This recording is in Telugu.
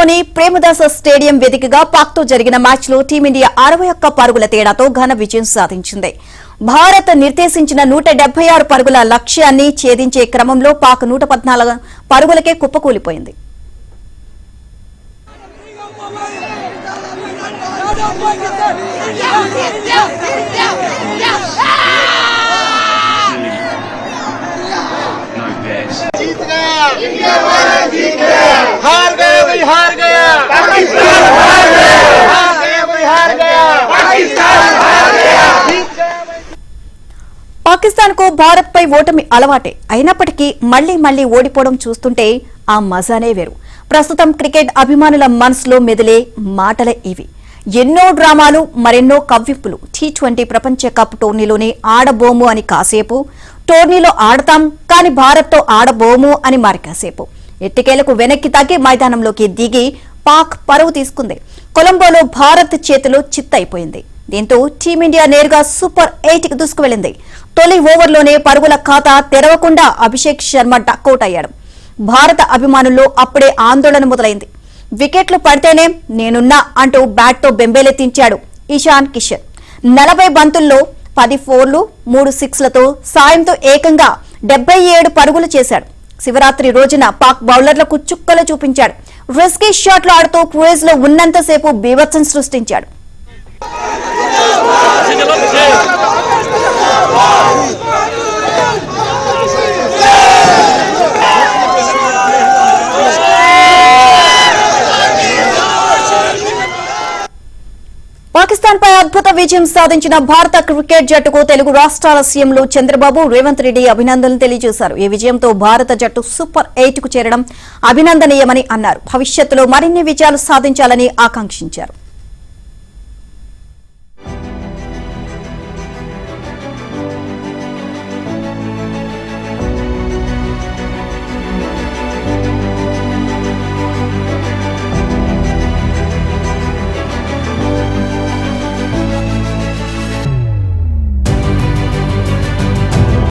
కొలంబోలోని ప్రేమదాస స్టేడియం వేదికగా పాక్తో జరిగిన మ్యాచ్లో టీమిండియా 61 పరుగుల తేడాతో ఘన విజయం సాధించింది. భారత్ నిర్దేశించిన 176 పరుగుల లక్ష్యాన్ని ఛేదించే క్రమంలో పాక్ 114 పరుగులకే కుప్పకూలిపోయింది. हार गया भाई, हार गया पाकिस्तान, हार गया भाई, हार गया पाकिस्तान, हार गया। పాకిస్తాన్ కు భారత్ పై ఓటమి అలవాటే అయినప్పటికీ మళ్లీ ఓడిపోవడం చూస్తుంటే ఆ మజానే వేరు. ప్రస్తుతం క్రికెట్ అభిమానుల మనసులో మెదిలే మాటలే ఇవి. ఎన్నో డ్రామాలు, మరెన్నో కవ్వింపులు. టీ20 ప్రపంచ కప్ టోర్నీలోనే ఆడబోము అని కాసేపు, టోర్నీలో ఆడతాం కానీ భారత్తో ఆడబోము అని మరి కాసేపు. ఎట్టికేలకు వెనక్కి తగ్గి మైదానంలోకి దిగి పాక్ పరువు తీసుకుంది. కొలంబోలో భారత్ చేతిలో చిత్తైపోయింది. దీంతో టీమిండియా నేరుగా సూపర్ 8కి దూసుకువెళ్లింది. తొలి ఓవర్లోనే పరుగుల ఖాతా తెరవకుండా అభిషేక్ శర్మ డకౌట్ అయ్యాడు. భారత అభిమానుల్లో అప్పుడే ఆందోళన మొదలైంది. వికెట్లు పడితేనే నేనున్నా అంటూ బ్యాట్తో బెంబేలెత్తించాడు ఇషాన్ కిషన్. 40 బంతుల్లో 10 ఫోర్లు 3 సిక్స్లతో సాయంతో ఏకంగా 77 పరుగులు చేశాడు. శివరాత్రి రోజున పాక్ బౌలర్లకు చుక్కలు చూపించాడు. రిస్కీ షాట్లు ఆడుతూ క్రేజ్ లో ఉన్నంతసేపు బీభత్సం సృష్టించాడు. పాకిస్తాన్ పై అద్భుత విజయం సాధించిన భారత క్రికెట్ జట్టుకు తెలుగు రాష్ట్రాల సీఎంలు చంద్రబాబు, రేవంత్ రెడ్డి అభినందనలు తెలియజేశారు. ఈ విజయంతో భారత జట్టు సూపర్ 8కు చేరడం అభినందనీయమని అన్నారు. భవిష్యత్తులో మరిన్ని విజయాలు సాధించాలని ఆకాంక్షించారు.